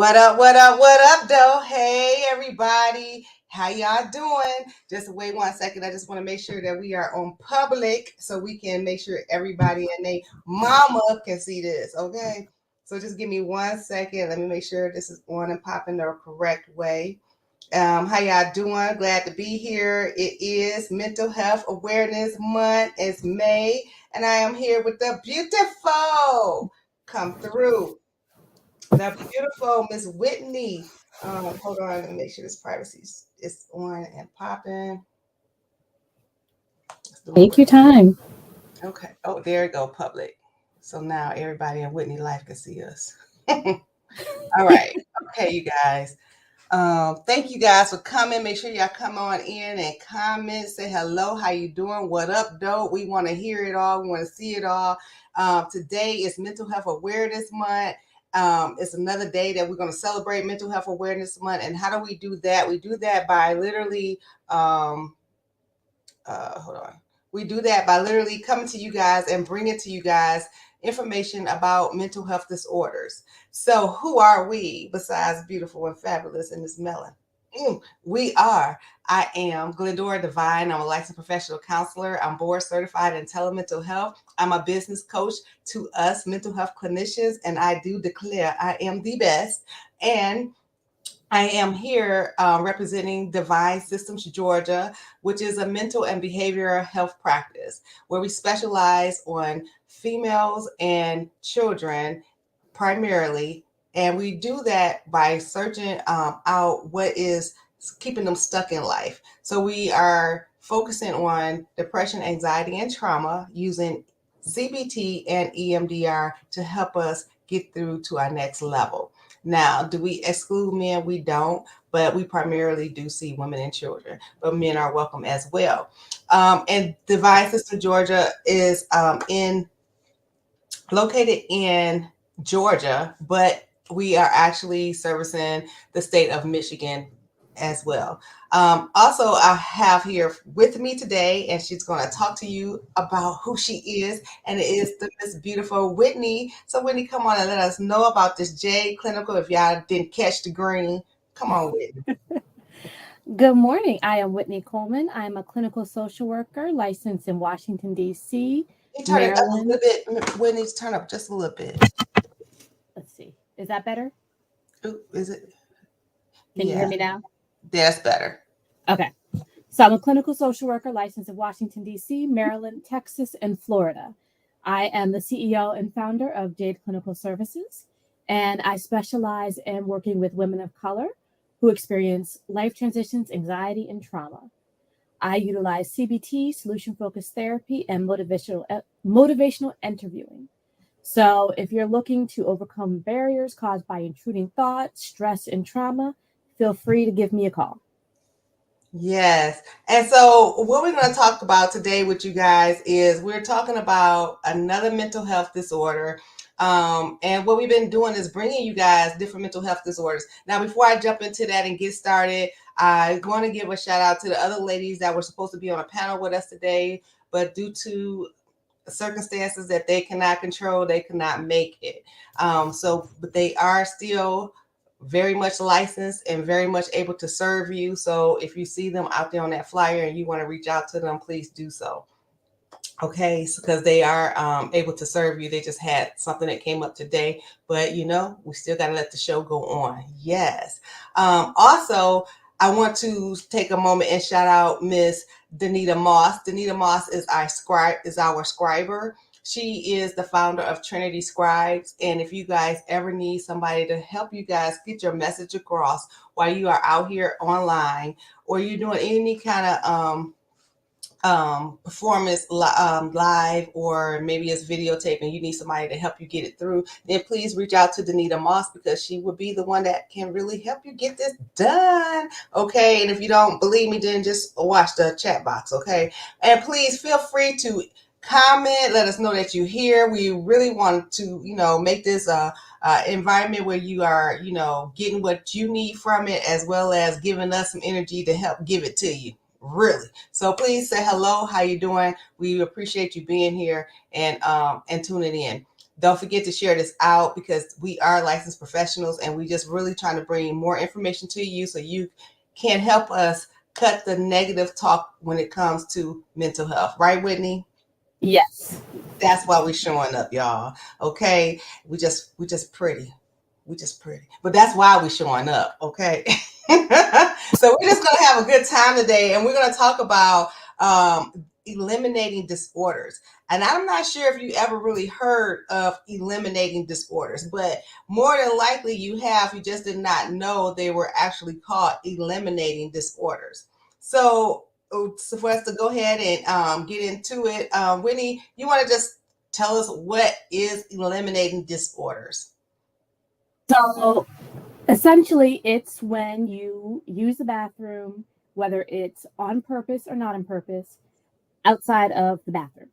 What up, what up, what up, though? Hey, everybody. How y'all doing? Just wait 1 second. I just want to make sure that we are on public so we can make sure everybody and they mama can see this, okay? So just give me 1 second. Let me make sure this is on and popping the correct way. How y'all doing? Glad to be here. It is Mental Health Awareness Month. It's May, and I am here with the beautiful come through. The beautiful Miss Whitney. Hold on, let me make sure this privacy is on and popping. Take your time. Okay. Oh, there we go, public. So now everybody in Whitney life can see us. All right. Okay, you guys. Thank you guys for coming. Make sure y'all come on in and comment. Say hello. How you doing? What up, dope? We want to hear it all. We want to see it all. Today is Mental Health Awareness Month. It's another day that we're going to celebrate Mental Health Awareness Month. And how do we do that? We do that by literally, hold on. We do that by literally coming to you guys and bringing to you guys information about mental health disorders. So who are we besides beautiful and fabulous in this melon? I am Glendora Divine. I'm a licensed professional counselor. I'm board certified in telemental health. I'm a business coach to us mental health clinicians, and I do declare I am the best. And I am here representing Divine Systems Georgia, which is a mental and behavioral health practice where we specialize on females and children primarily. And we do that by searching out what is keeping them stuck in life. So we are focusing on depression, anxiety, and trauma using CBT and EMDR to help us get through to our next level. Now, do we exclude men? We don't, but we primarily do see women and children, but men are welcome as well. And Divine Sister Georgia is located in Georgia, but we are actually servicing the state of Michigan as well. Also, I have here with me today, and she's going to talk to you about who she is, and it is the Miss Beautiful Whitney. So, Whitney, come on and let us know about this J Clinical. If y'all didn't catch the green, come on, Whitney. Good morning. I am Whitney Coleman. I'm a clinical social worker licensed in Washington, D.C., You turn it up a little Maryland. bit. Whitney's turn up just a little bit. Let's see. Is that better? Ooh, is it? Can you hear Yeah, me now? that's better. Okay. So I'm a clinical social worker licensed in Washington, D.C., Maryland, Texas, and Florida. I am the CEO and founder of Jade Clinical Services, and I specialize in working with women of color who experience life transitions, anxiety, and trauma. I utilize CBT, solution focused therapy, and motivational interviewing. So, if you're looking to overcome barriers caused by intruding thoughts, stress, and trauma, feel free to give me a call. Yes. And so, what we're going to talk about today with you guys is we're talking about another mental health disorder. And what we've been doing is bringing you guys different mental health disorders. Now, before I jump into that and get started, I want to give a shout out to the other ladies that were supposed to be on a panel with us today, but due to circumstances that they cannot control, they cannot make it. But they are still very much licensed and very much able to serve you. So if you see them out there on that flyer and you want to reach out to them, please do so. Okay, because they are able to serve you. They just had something that came up today, but we still got to let the show go on. Yes. Also, I want to take a moment and shout out Miss Danita Moss. Danita Moss is our scriber. She is the founder of Trinity Scribes. And if you guys ever need somebody to help you guys get your message across while you are out here online, or you're doing any kind of performance live, or maybe it's videotape and you need somebody to help you get it through, then please reach out to Danita Moss, because she will be the one that can really help you get this done. Okay. And if you don't believe me, then just watch the chat box. Okay. And please feel free to comment, let us know that you're here. We really want to, make this a environment where you are, getting what you need from it, as well as giving us some energy to help give it to you. Really. So please say hello. How you doing? We appreciate you being here and tuning in. Don't forget to share this out because we are licensed professionals and we just really trying to bring more information to you so you can help us cut the negative talk when it comes to mental health. Right, Whitney? Yes. That's why we're showing up, y'all. Okay. We just pretty. We just pretty. But that's why we're showing up. Okay. So we're just gonna have a good time today and we're gonna talk about eliminating disorders. And I'm not sure if you ever really heard of eliminating disorders, but more than likely you have, you just did not know they were actually called eliminating disorders. So for us to go ahead and get into it, Winnie, you want to just tell us what is eliminating disorders? So essentially, it's when you use the bathroom, whether it's on purpose or not on purpose, outside of the bathroom.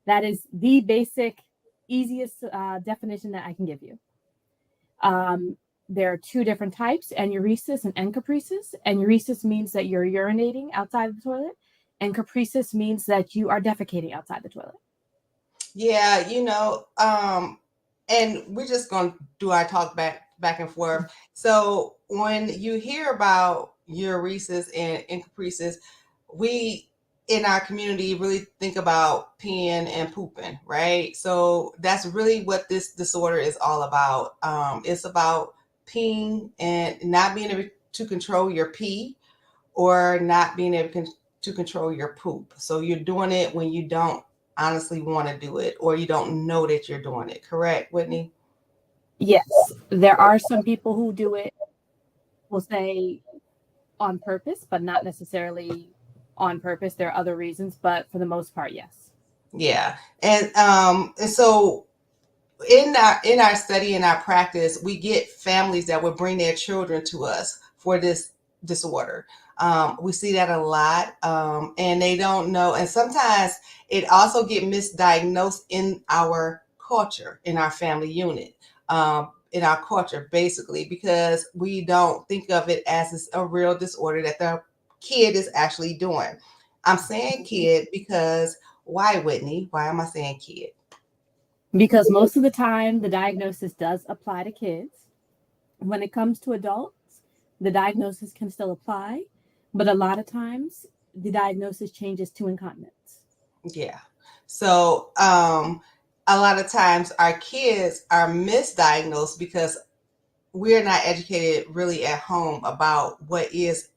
That is the basic, easiest definition that I can give you. There are two different types, enuresis and encopresis. Enuresis means that you're urinating outside the toilet. Encopresis means that you are defecating outside the toilet. Yeah, and we're just gonna do our talk back and forth. So when you hear about uresis and encopresis, we in our community really think about peeing and pooping, right? So that's really what this disorder is all about. It's about peeing and not being able to control your pee or not being able to control your poop. So you're doing it when you don't honestly want to do it or you don't know that you're doing it. Correct, Whitney? Yes, there are some people who do it, we'll say, on purpose, but not necessarily on purpose. There are other reasons, but for the most part, yes. Yeah. And so in our study in our practice, we get families that would bring their children to us for this disorder. We see that a lot, and they don't know. And sometimes it also get misdiagnosed in our culture, in our family unit, in our culture, basically, because we don't think of it as a real disorder that the kid is actually doing. I'm saying kid because why, Whitney? Why am I saying kid? Because most of the time, the diagnosis does apply to kids. When it comes to adults, the diagnosis can still apply, but a lot of times the diagnosis changes to incontinence. Yeah. So a lot of times our kids are misdiagnosed because we're not educated really at home about what is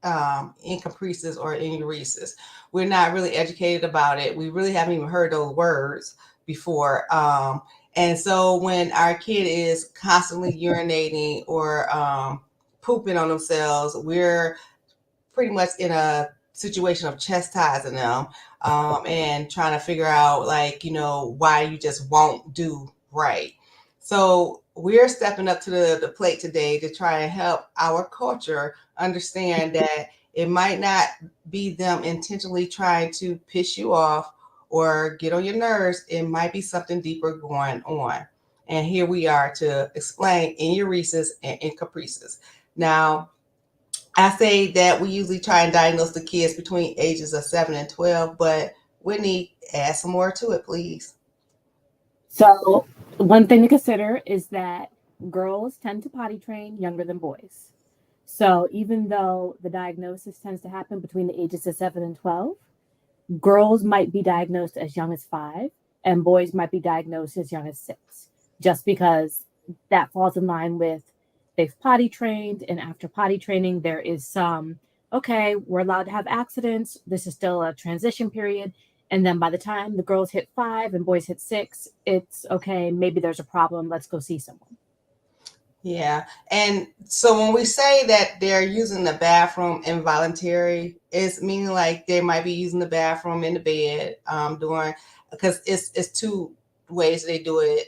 encopresis or enuresis. We're not really educated about it. We really haven't even heard those words before. And so when our kid is constantly urinating or pooping on themselves, we're pretty much in a situation of chastising them and trying to figure out, like, why you just won't do right. So we're stepping up to the plate today to try and help our culture understand that it might not be them intentionally trying to piss you off or get on your nerves. It might be something deeper going on. And here we are to explain enuresis and encopresis. Now, I say that we usually try and diagnose the kids between ages of 7 and 12, but Whitney, add some more to it, please. So, one thing to consider is that girls tend to potty train younger than boys. So, even though the diagnosis tends to happen between the ages of 7 and 12, girls might be diagnosed as young as 5, and boys might be diagnosed as young as 6, just because that falls in line with they've potty trained, and after potty training, there is some, okay, we're allowed to have accidents. This is still a transition period. And then by the time the girls hit 5 and boys hit 6, it's okay, maybe there's a problem. Let's go see someone. Yeah. And so when we say that they're using the bathroom involuntary, it's meaning like they might be using the bathroom in the bed during, because it's two ways they do it.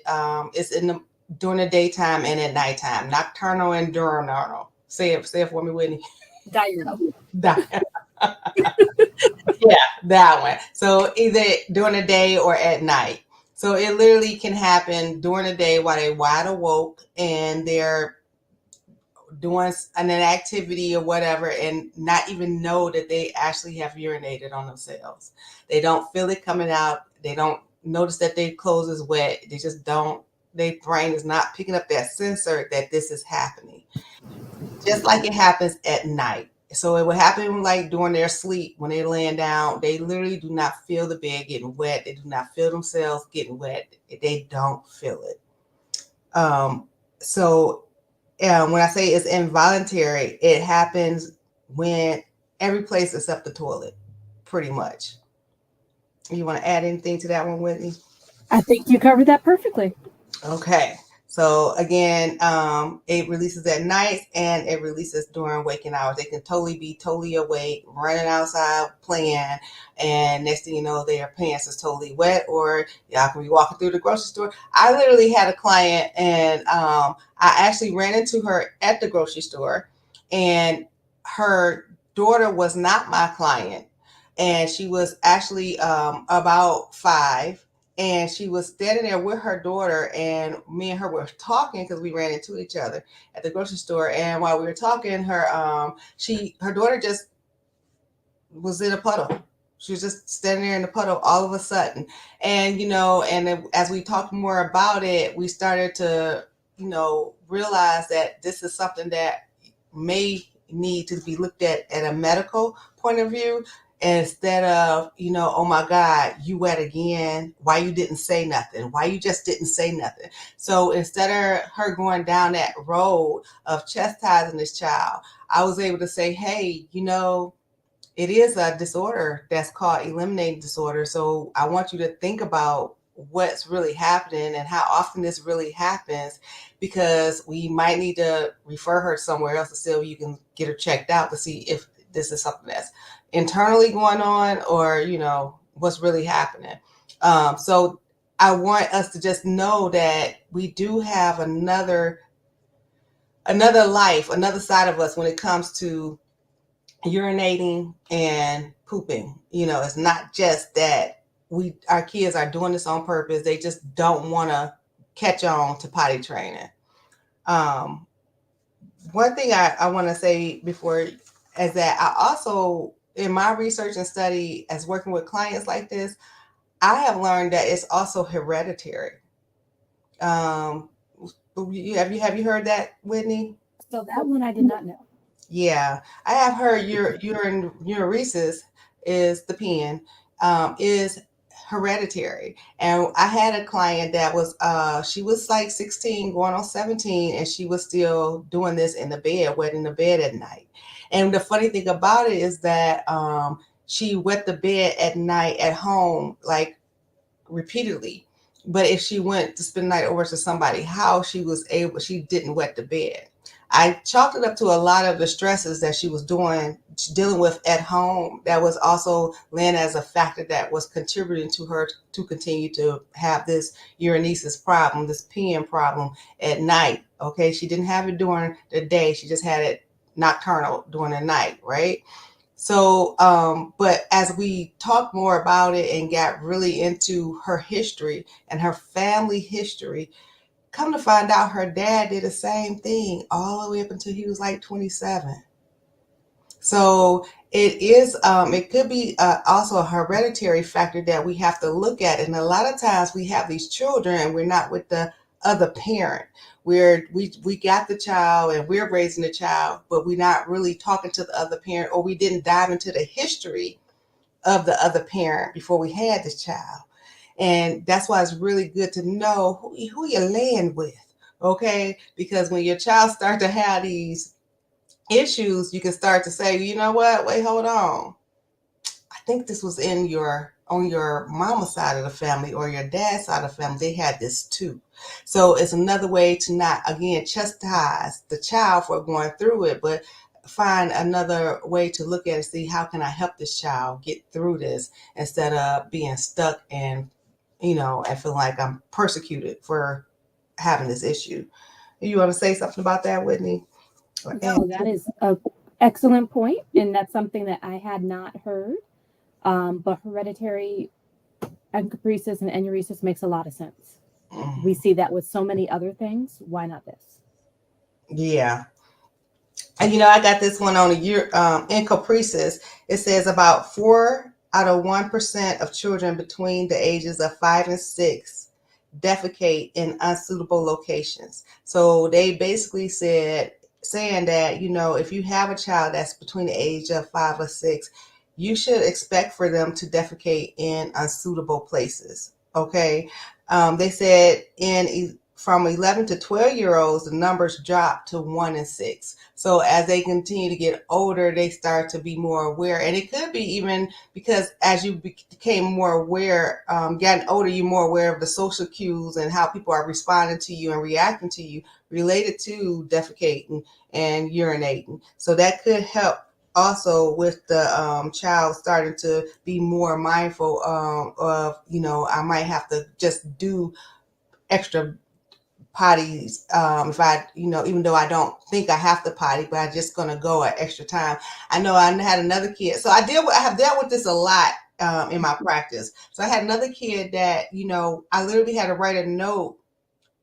It's in the during the daytime and at nighttime, nocturnal and diurnal. Say it for me, Whitney. Diurnal. That, yeah, that one. So either during the day or at night. So it literally can happen during the day while they're wide awake and they're doing an activity or whatever and not even know that they actually have urinated on themselves. They don't feel it coming out. They don't notice that their clothes is wet. They just don't, their brain is not picking up that sensor that this is happening. Just like it happens at night. So it will happen like during their sleep when they're laying down. They literally do not feel the bed getting wet. They do not feel themselves getting wet. They don't feel it. Um, so when I say it's involuntary, it happens when every place except the toilet, pretty much. You want to add anything to that one, Whitney? I think you covered that perfectly. Okay. So again, it releases at night and it releases during waking hours. They can totally be totally awake, running outside, playing, and next thing you know, their pants is totally wet, or y'all can be walking through the grocery store. I literally had a client, and I actually ran into her at the grocery store, and her daughter was not my client, and she was actually about 5, and she was standing there with her daughter, and me and her were talking because we ran into each other at the grocery store. And while we were talking, her daughter just was in a puddle. She was just standing there in the puddle all of a sudden. And as we talked more about it, we started to realize that this is something that may need to be looked at a medical point of view, instead of, oh my God, you wet again. Why you didn't say nothing? Why you just didn't say nothing? So instead of her going down that road of chastising this child, I was able to say, hey, it is a disorder that's called eliminating disorder. So I want you to think about what's really happening and how often this really happens, because we might need to refer her somewhere else so you can get her checked out to see if this is something that's internally going on, or what's really happening. So I want us to just know that we do have another life, another side of us when it comes to urinating and pooping. It's not just that our kids are doing this on purpose. They just don't want to catch on to potty training. Um, One thing I want to say before is that I also, in my research and study as working with clients like this, I have learned that it's also hereditary. Um, have you heard that, Whitney? So that one I did not know. Yeah, I have heard your Enuresis is the pen, is hereditary. And I had a client that was she was like 16 going on 17, and she was still doing this in the bed, wetting the bed at night. And the funny thing about it is that she wet the bed at night at home like repeatedly. But if she went to spend the night over to somebody's house, she didn't wet the bed. I chalked it up to a lot of the stresses that she was dealing with at home. That was also laying as a factor that was contributing to her to continue to have this urinesis problem, this peeing problem at night. Okay, she didn't have it during the day; she just had it nocturnal during the night, right? So, but as we talked more about it and got really into her history and her family history, come to find out her dad did the same thing all the way up until he was like 27. So it could be also a hereditary factor that we have to look at. And a lot of times we have these children and we're not with the other parent. We got the child and we're raising the child, but we're not really talking to the other parent, or we didn't dive into the history of the other parent before we had this child. And that's why it's really good to know who you're laying with, okay? Because when your child starts to have these issues, you can start to say, you know what? Wait, hold on. I think this was on your mama's side of the family or your dad's side of the family. They had this too. So it's another way to not again chastise the child for going through it, but find another way to look at it, see how can I help this child get through this instead of being stuck and and feeling like I'm persecuted for having this issue. You want to say something about that, Whitney? No, that is a excellent point, and that's something that I had not heard. But hereditary encopresis and enuresis makes a lot of sense. We see that with so many other things. Why not this? Yeah. And I got this one on the Encopresis. It says about 4 out of 1% of children between the ages of 5 and 6 defecate in unsuitable locations. So they basically saying that, if you have a child that's between the age of 5 or 6, you should expect for them to defecate in unsuitable places. Okay. They said from 11 to 12-year-olds, the numbers drop to 1 and 6. So as they continue to get older, they start to be more aware. And it could be even because as you became more aware, getting older, you're more aware of the social cues and how people are responding to you and reacting to you related to defecating and urinating. So that could help also with the child starting to be more mindful of, I might have to just do extra potties if I, even though I don't think I have to potty, but I'm just going to go an extra time. I know I had another kid. So I have dealt with this a lot in my practice. So I had another kid that, I literally had to write a note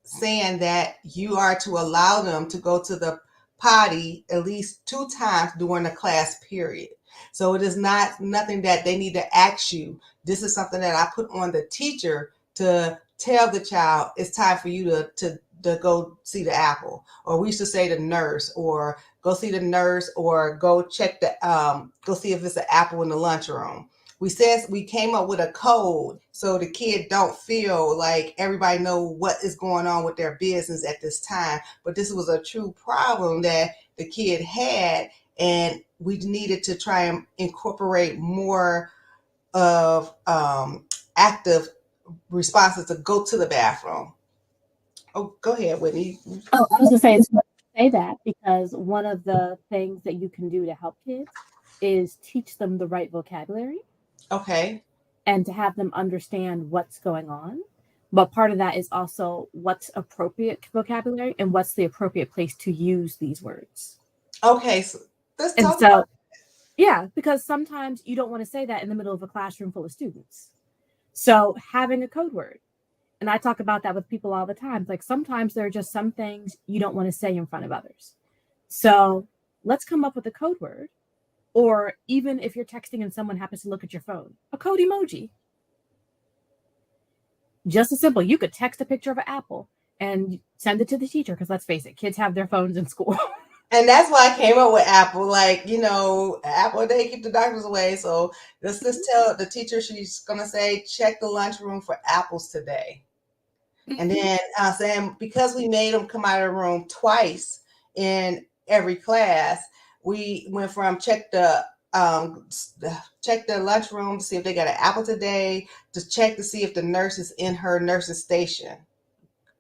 saying that you are to allow them to go to the potty at least 2 times during the class period. So it is not nothing that they need to ask you. This is something that I put on the teacher to tell the child it's time for you to go see the apple. Or we used to say the nurse, or go see the nurse, or go check go see if it's an apple in the lunchroom. We came up with a code so the kid don't feel like everybody know what is going on with their business at this time. But this was a true problem that the kid had, and we needed to try and incorporate more of active responses to go to the bathroom. Oh, go ahead, Whitney. Oh, I was going to say, it's funny you say that because one of the things that you can do to help kids is teach them the right vocabulary Okay. and to have them understand what's going on. But part of that is also what's appropriate vocabulary and what's the appropriate place to use these words. Okay, so let's And talk so, about. yeah, because sometimes you don't want to say that in the middle of a classroom full of students. So having a code word, and I talk about that with people all the time. Like sometimes there are just some things you don't want to say in front of others. So let's come up with a code word. Or even if you're texting and someone happens to look at your phone, a code emoji. Just as simple. You could text a picture of an apple and send it to the teacher because let's face it, kids have their phones in school. And that's why I came up with Apple. Like, Apple a day keep the doctors away. So let's just tell the teacher she's gonna say, check the lunchroom for apples today. And then saying because we made them come out of the room twice in every class, we went from check the lunchroom to see if they got an apple today, to check to see if the nurse is in her nurse's station.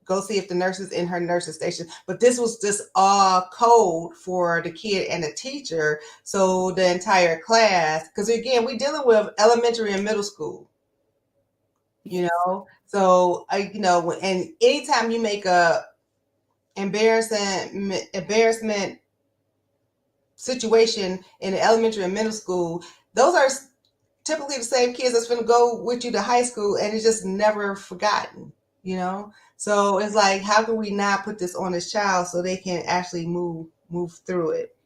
Go see if the nurse is in her nurse's station. But this was just all code for the kid and the teacher. So the entire class, because again, we're dealing with elementary and middle school. So and anytime you make a embarrassment situation in the elementary and middle school, those are typically the same kids that's going to go with you to high school, and it's just never forgotten. So it's like, how can we not put this on this child so they can actually move through it?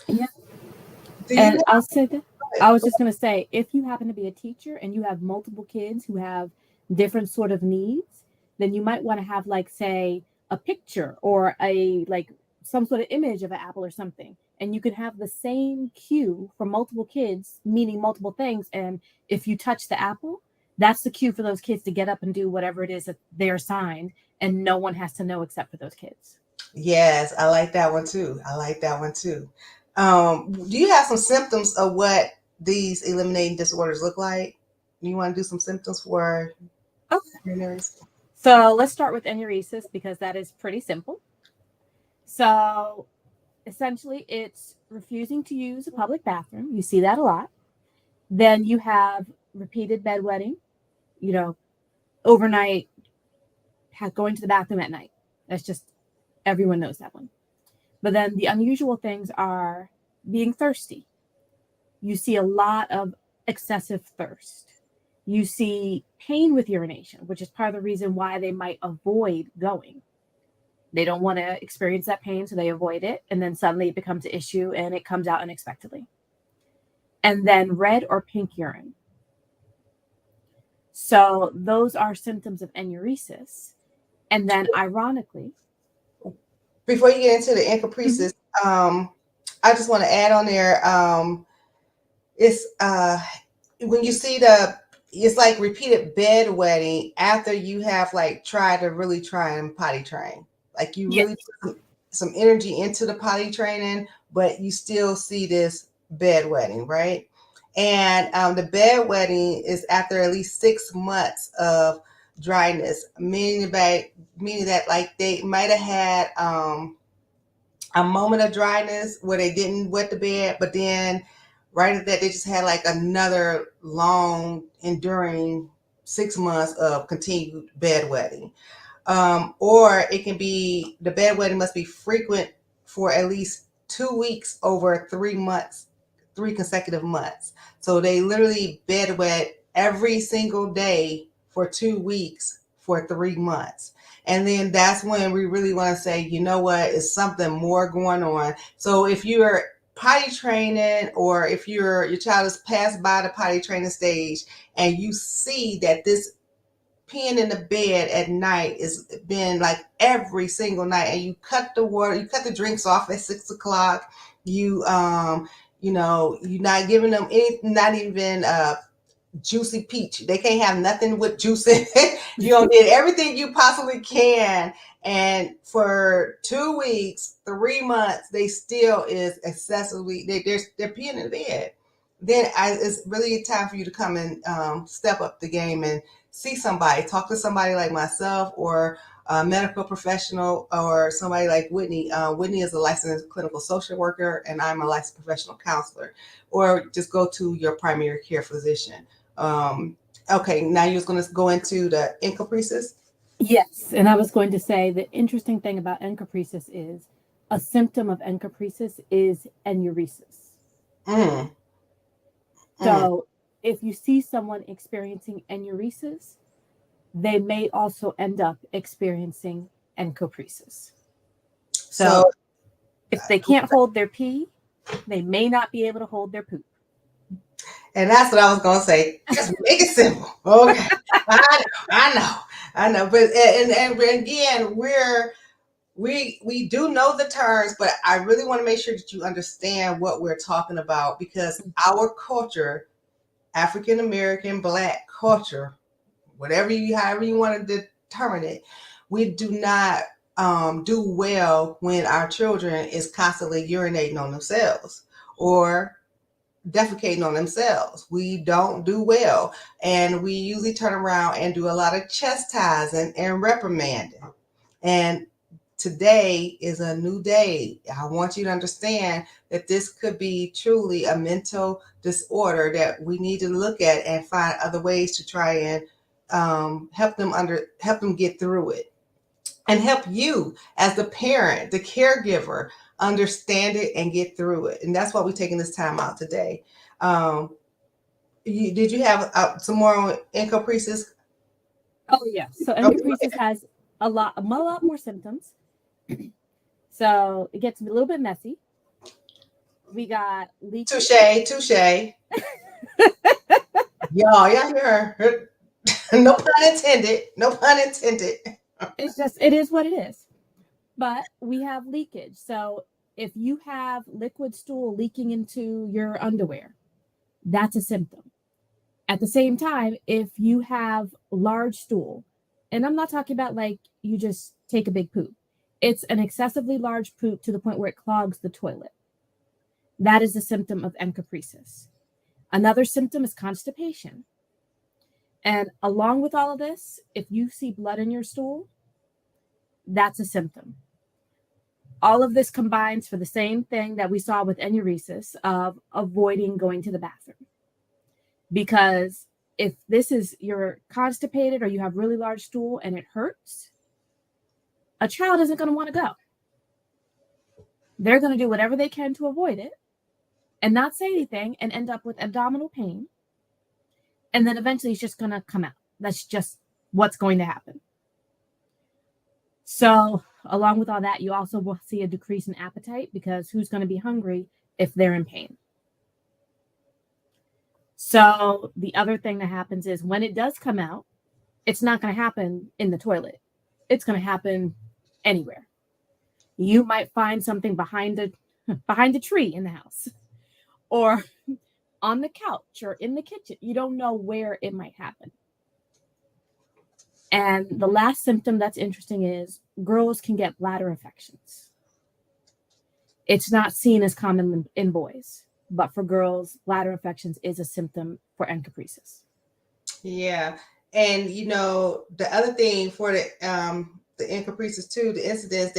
Yeah. Do you And have, I'll say that. I was just going to say, if you happen to be a teacher and you have multiple kids who have different sort of needs, then you might want to have like, say, a picture or some sort of image of an apple or something. And you can have the same cue for multiple kids, meaning multiple things. And if you touch the apple, that's the cue for those kids to get up and do whatever it is that they're assigned. And no one has to know except for those kids. Yes, I like that one too. Do you have some symptoms of what these eliminating disorders look like? Do you want to do some symptoms for Enuresis? So let's start with Enuresis because that is pretty simple. So essentially, it's refusing to use a public bathroom. You see that a lot. Then you have repeated bedwetting, overnight, going to the bathroom at night. That's just, everyone knows that one. But then the unusual things are being thirsty. You see a lot of excessive thirst. You see pain with urination, which is part of the reason why they might avoid going. They don't want to experience that pain, so they avoid it. And then suddenly it becomes an issue and it comes out unexpectedly. and then red or pink urine. So those are symptoms of enuresis. And then ironically, Before you get into the mhm, encopresis, I just want to add on there. It's when you see it's like repeated bedwetting after you have like tried to really try and potty train. Like you yes, really put some energy into the potty training, but you still see this bedwetting, right? And the bedwetting is after at least 6 months of dryness, meaning that like they might have had a moment of dryness where they didn't wet the bed, but then right after that, they just had like another long, enduring 6 months of continued bedwetting. Or it can be the bedwetting must be frequent for at least 2 weeks over 3 months, 3 consecutive months. So they literally bedwet every single day for 2 weeks for 3 months. And then that's when we really want to say, you know what, is something more going on. So if you're potty training, or if your child has passed by the potty training stage and you see that this peeing in the bed at night is been like every single night, and you cut the water, you cut the drinks off at 6 o'clock, you you're not giving them any, not even juicy peach. They can't have nothing with juice in it. You don't did everything you possibly can. And for 2 weeks, 3 months, they still is excessively, they're peeing in the bed. Then it's really time for you to come and step up the game and see somebody, talk to somebody like myself, or a medical professional, or somebody like Whitney. Whitney is a licensed clinical social worker, and I'm a licensed professional counselor. Or just go to your primary care physician. Okay, now you're going to go into the encopresis. yes. And I was going to say the interesting thing about encopresis is a symptom of encopresis is enuresis. Mm, mm. So if you see someone experiencing enuresis, they may also end up experiencing encopresis. So, So if they can't hold their pee, they may not be able to hold their poop. and that's what I was going to say. Just make it simple. Okay. I know. But and again, we do know the terms, but I really want to make sure that you understand what we're talking about, because our culture, African American, Black culture, however you want to determine it, we do not do well when our children is constantly urinating on themselves or defecating on themselves. We don't do well, and we usually turn around and do a lot of chastising and reprimanding. And today is a new day. I want you to understand that this could be truly a mental disorder that we need to look at and find other ways to try and help them get through it, and help you as the parent, the caregiver, understand it and get through it. And that's why we're taking this time out today. Um, did you have some more on encopresis? Oh yeah. So Okay. encopresis has a lot more symptoms. So it gets a little bit messy. We got leakage. Touche, touche. Y'all hear her. No pun intended. No pun intended. It is what it is. But we have leakage. So if you have liquid stool leaking into your underwear, that's a symptom. At the same time, if you have large stool, and I'm not talking about like you just take a big poop, it's an excessively large poop to the point where it clogs the toilet. That is a symptom of encopresis. Another symptom is constipation. And along with all of this, if you see blood in your stool, that's a symptom. All of this combines for the same thing that we saw with enuresis of avoiding going to the bathroom. Because if this is you're constipated or you have really large stool and it hurts, a child isn't going to want to go. They're going to do whatever they can to avoid it and not say anything and end up with abdominal pain. And then eventually it's just going to come out. That's just what's going to happen. So, along with all that, you also will see a decrease in appetite, because who's going to be hungry if they're in pain? So the other thing that happens is when it does come out, it's not going to happen in the toilet. It's going to happen anywhere. You might find something behind a tree in the house, or on the couch, or in the kitchen. You don't know where it might happen. And the last symptom that's interesting is girls can get bladder infections. It's not seen as common in boys, but for girls, bladder infections is a symptom for encopresis. Yeah. And the other thing for the Encopresis too, the incidents,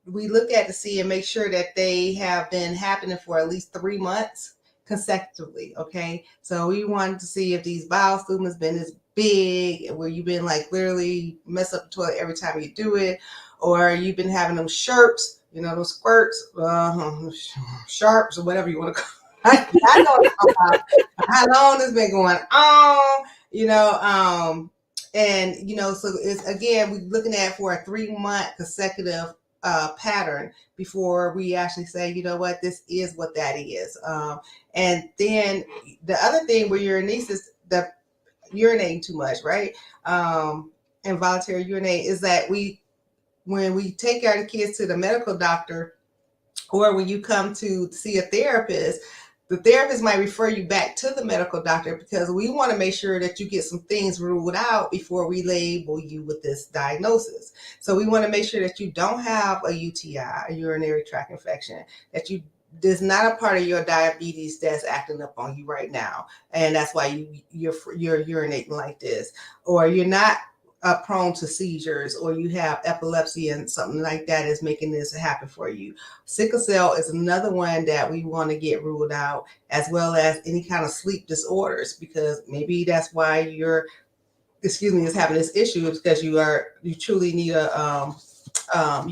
we look at to see and make sure that they have been happening for at least 3 months consecutively. Okay. So we wanted to see if these bowel movements been this big, where you've been like literally mess up the toilet every time you do it, or you've been having them sharps, those squirts, sharps, or whatever you want to call it. I know what I'm talking about. How long this been going on, so it's, again, we're looking at for a 3-month consecutive pattern before we actually say, you know what, this is what that is. And then the other thing where Enuresis, the urinating too much, right? Involuntary urinate, is that when we take our kids to the medical doctor, or when you come to see a therapist, the therapist might refer you back to the medical doctor, because we want to make sure that you get some things ruled out before we label you with this diagnosis. So we want to make sure that you don't have a UTI, a urinary tract infection, that there's not a part of your diabetes that's acting up on you right now, and that's why you're urinating like this, or you're not prone to seizures, or you have epilepsy and something like that is making this happen for you. Sickle cell is another one that we want to get ruled out, as well as any kind of sleep disorders, because maybe that's why is having this issue, is because you truly need you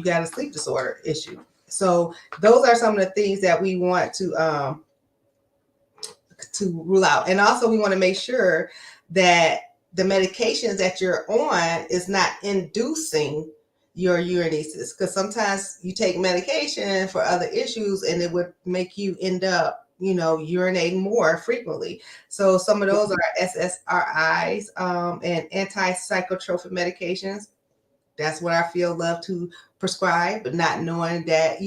got a sleep disorder issue. So those are some of the things that we want to rule out. And also we want to make sure that the medications that you're on is not inducing your urinasis, because sometimes you take medication for other issues and it would make you end up urinating more frequently. So some of those are SSRIs and antipsychotropic medications. That's what our field love to prescribe, but not knowing that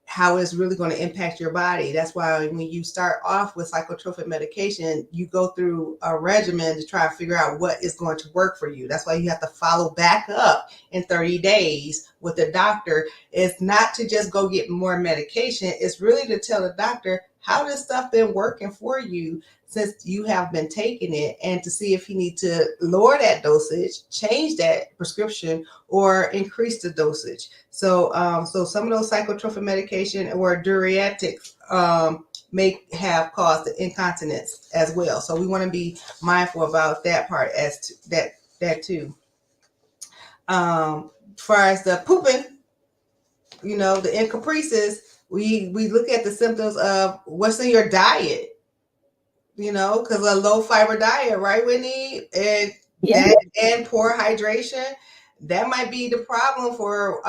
how it's really going to impact your body. That's why when you start off with psychotropic medication, you go through a regimen to try to figure out what is going to work for you. That's why you have to follow back up in 30 days with the doctor. It's not to just go get more medication. It's really to tell the doctor how this stuff been working for you since you have been taking it, and to see if you need to lower that dosage, change that prescription, or increase the dosage. So some of those psychotropic medication or diuretics may have caused the incontinence as well. So we want to be mindful about that part as to, that too. As far as the pooping, the encopresis, we look at the symptoms of what's in your diet. Because a low fiber diet, right, Whitney? And that and poor hydration, that might be the problem for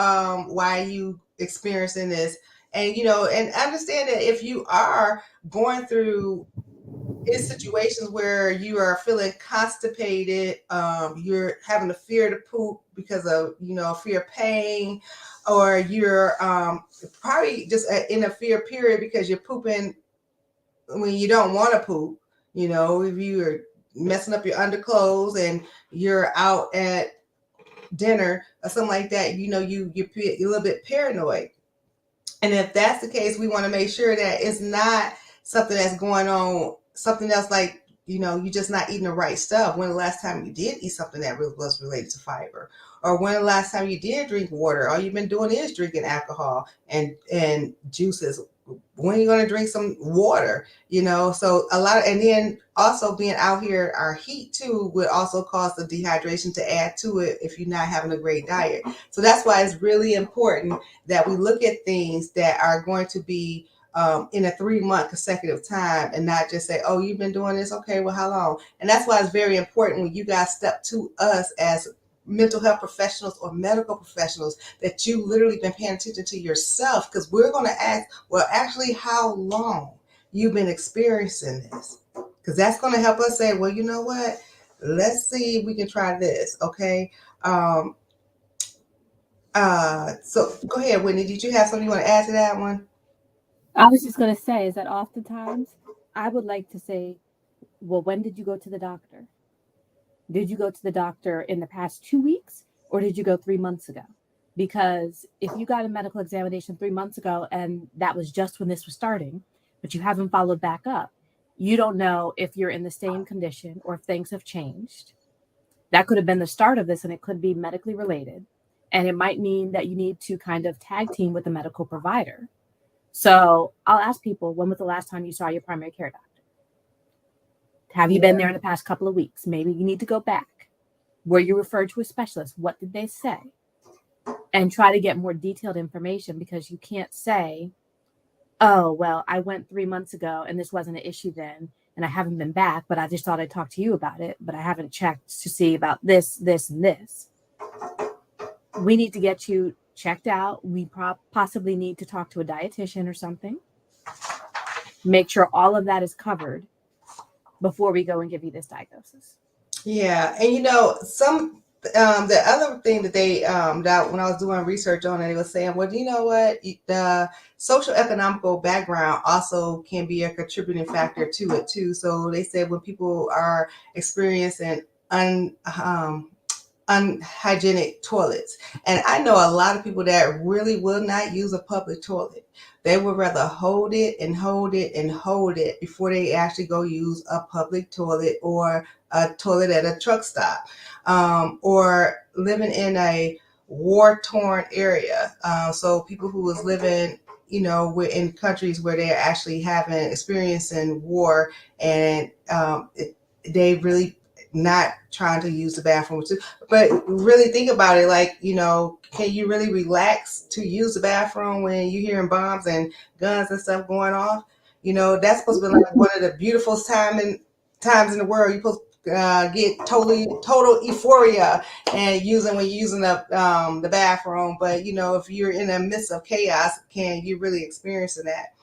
why you experiencing this. And and understand that if you are going through in situations where you are feeling constipated, you're having a fear to poop because of fear of pain, or you're probably just in a fear period because you're pooping when you don't want to poop. If you're messing up your underclothes and you're out at dinner or something like that, you're a little bit paranoid. And if that's the case, we want to make sure that it's not something that's going on, something else, like you're just not eating the right stuff. When the last time you did eat something that really was related to fiber? Or when the last time you did drink water? All you've been doing is drinking alcohol and juices. When are you going to drink some water? So a lot and then also being out here, our heat too would also cause the dehydration to add to it if you're not having a great diet. So that's why it's really important that we look at things that are going to be in a 3-month consecutive time, and not just say, oh, you've been doing this, okay, well, how long? And that's why it's very important when you guys step to us as mental health professionals or medical professionals, that you literally been paying attention to yourself, because we're going to ask, well, actually, how long? you've been experiencing this, because that's going to help us say, well, you know what, let's see if we can try this. Okay. um so go ahead, Whitney, did you have something you want to add to that one? I was just going to say is that oftentimes I would like to say, well, when did you go to the doctor? Did you go to the doctor in the past 2 weeks or did you go 3 months ago? Because if you got a medical examination 3 months ago and that was just when this was starting, but you haven't followed back up, you don't know if you're in the same condition or if things have changed. That could have been the start of this and it could be medically related. And it might mean that you need to kind of tag team with a medical provider. So I'll ask people, when was the last time you saw your primary care doctor? Have you been there in the past couple of weeks? Maybe you need to go back. Were you referred to a specialist? What did they say? And try to get more detailed information, because you can't say, oh, well, I went 3 months ago and this wasn't an issue then, and I haven't been back, but I just thought I'd talk to you about it, but I haven't checked to see about this, this, and this. We need to get you checked out. We possibly need to talk to a dietitian or something. Make sure all of that is covered before we go and give you this diagnosis. Yeah, and some the other thing that they that when I was doing research on it, they were saying, well, you know what, the social economical background also can be a contributing factor to it too. So they said when people are experiencing unhygienic toilets. And I know a lot of people that really will not use a public toilet. They would rather hold it and hold it and hold it before they actually go use a public toilet or a toilet at a truck stop, or living in a war-torn area. So people who was living, we're in countries where they're actually having experiencing war, and they really not trying to use the bathroom too. But really think about it, like, can you really relax to use the bathroom when you're hearing bombs and guns and stuff going off? That's supposed to be like one of the beautiful times in the world. You're supposed to get total euphoria and when you're using the bathroom. But if you're in the midst of chaos, can you really experience that?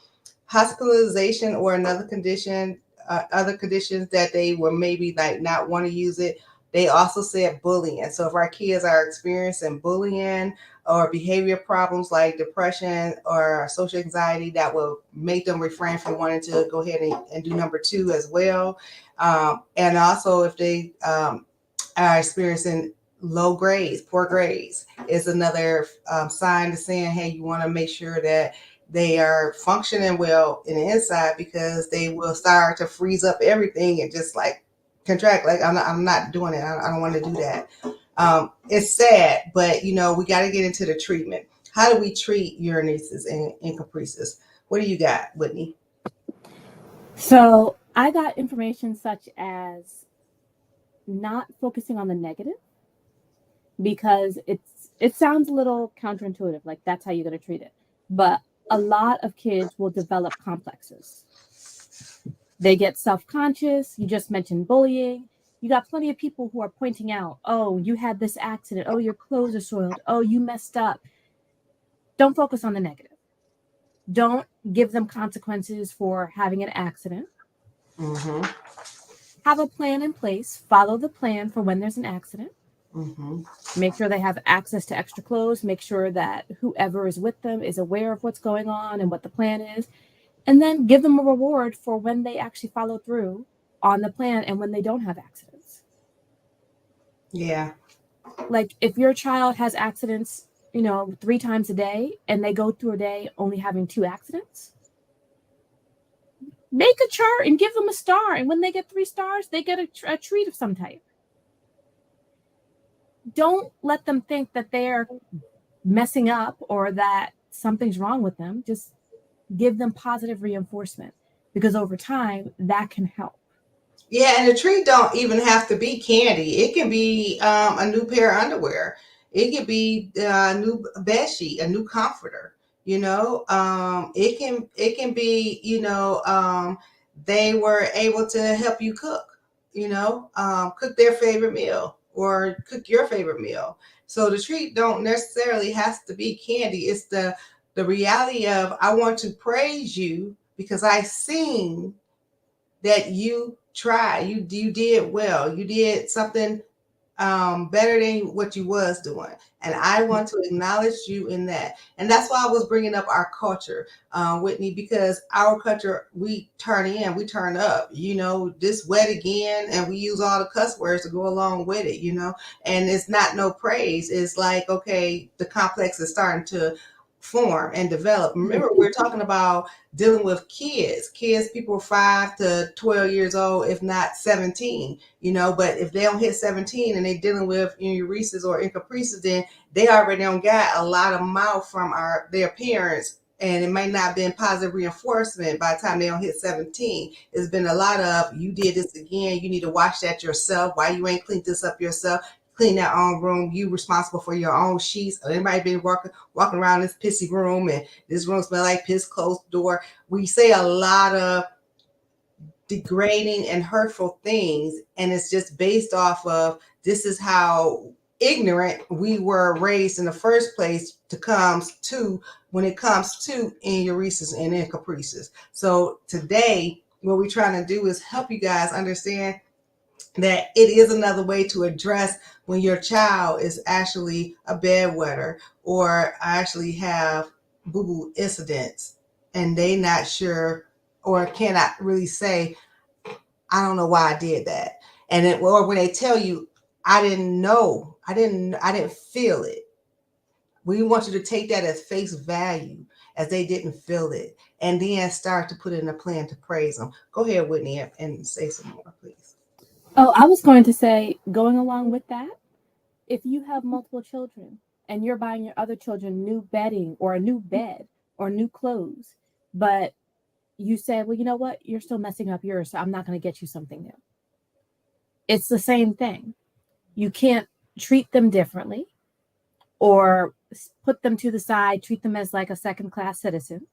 Hospitalization or another condition, other conditions that they were maybe like not want to use it. They also said bullying. So if our kids are experiencing bullying or behavior problems like depression or social anxiety, that will make them refrain from wanting to go ahead and do number two as well. And also if they are experiencing low grades, poor grades, is another sign to saying, hey, you want to make sure that they are functioning well in the inside, because they will start to freeze up everything and just like contract. Like, I'm not doing it. I don't want to do that. It's sad, but we got to get into the treatment. How do we treat Enuresis and Encopresis? What do you got, Whitney? So I got information such as not focusing on the negative, because it sounds a little counterintuitive, like that's how you're going to treat it. But a lot of kids will develop complexes. They get self-conscious. You just mentioned bullying. You got plenty of people who are pointing out, oh, you had this accident. Oh, your clothes are soiled. Oh, you messed up. Don't focus on the negative. Don't give them consequences for having an accident. Mm-hmm. Have a plan in place. Follow the plan for when there's an accident. Mm-hmm. Make sure they have access to extra clothes. Make sure that whoever is with them is aware of what's going on and what the plan is. And then give them a reward for when they actually follow through on the plan and when they don't have accidents. Yeah. Like if your child has accidents, 3 times a day and they go through a day only having 2 accidents, make a chart and give them a star. And when they get 3 stars, they get a treat of some type. Don't let them think that they're messing up or that something's wrong with them. Just give them positive reinforcement, because over time that can help. Yeah, and the treat don't even have to be candy. It can be a new pair of underwear. It could be a new bed sheet, a new comforter. It can be, they were able to help you cook. Cook their favorite meal or cook your favorite meal. So the treat don't necessarily has to be candy. It's the reality of, I want to praise you because I seen that you tried. You did well. You did something better than what you was doing, and I want to acknowledge you in that. And that's why I was bringing up our culture, Whitney, because our culture, we turn up, this wet again, and we use all the cuss words to go along with it, and it's not no praise. It's like, okay, the complex is starting to form and develop. Remember, we're talking about dealing with kids, people 5 to 12 years old, if not 17, but if they don't hit 17 and they're dealing with Enuresis or Encopresis, then they already don't got a lot of mouth from their parents, and it might not been positive reinforcement by the time they don't hit 17. It's been a lot of, you did this again, you need to watch that yourself, why you ain't cleaned this up yourself, clean that own room, you responsible for your own sheets. Anybody been walking around this pissy room, and this room smell like piss, closed door. We say a lot of degrading and hurtful things, and it's just based off of, this is how ignorant we were raised in the first place when it comes to enuresis and encopresis. So today, what we're trying to do is help you guys understand that it is another way to address when your child is actually a bedwetter or actually have boo-boo incidents, and they not sure or cannot really say, I don't know why I did that. And then, or when they tell you, I didn't know, I didn't feel it. We want you to take that as face value, as they didn't feel it, and then start to put in a plan to praise them. Go ahead, Whitney, and say some more, please. Oh, I was going to say, going along with that, if you have multiple children and you're buying your other children new bedding or a new bed or new clothes, but you say, well, you know what? You're still messing up yours, so I'm not going to get you something new. It's the same thing. You can't treat them differently or put them to the side, treat them as like a second-class citizen.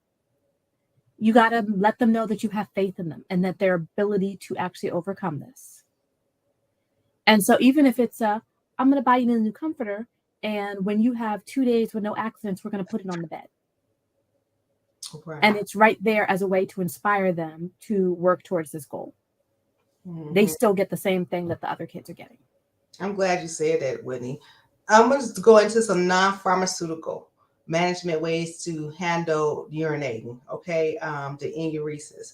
You got to let them know that you have faith in them and that their ability to actually overcome this. And so even if it's I'm going to buy you a new comforter, and when you have 2 days with no accidents, we're going to put it on the bed. Right. And it's right there as a way to inspire them to work towards this goal. Mm-hmm. They still get the same thing that the other kids are getting. I'm glad you said that, Whitney. I'm going to go into some non-pharmaceutical management ways to handle urinating, okay, the enuresis.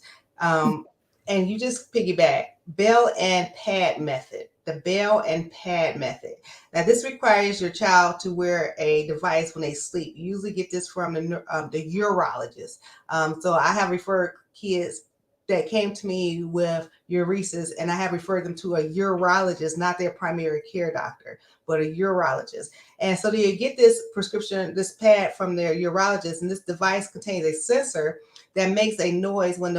And you just piggyback, bell and pad method, the bell and pad method. Now, this requires your child to wear a device when they sleep. You usually get this from the urologist. So I have referred kids that came to me with uresis, and I have referred them to a urologist, not their primary care doctor, but a urologist. And so they get this prescription, this pad from their urologist, and this device contains a sensor that makes a noise when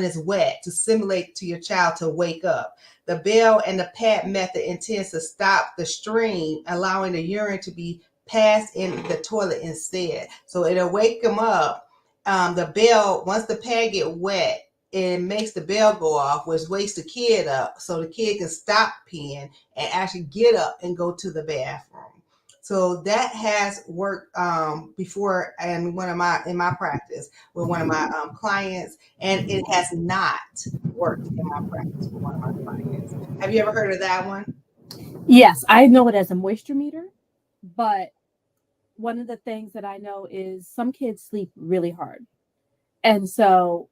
it's wet to simulate to your child to wake up. The bell and the pad method intends to stop the stream, allowing the urine to be passed in the toilet instead. So it'll wake them up. The bell, once the pad get wet, it makes the bell go off, which wakes the kid up, so the kid can stop peeing and actually get up and go to the bathroom. So that has worked before in my practice with one of my clients, and it has not worked in my practice with one of my clients. Have you ever heard of that one? Yes, I know it as a moisture meter, but one of the things that I know is some kids sleep really hard. And so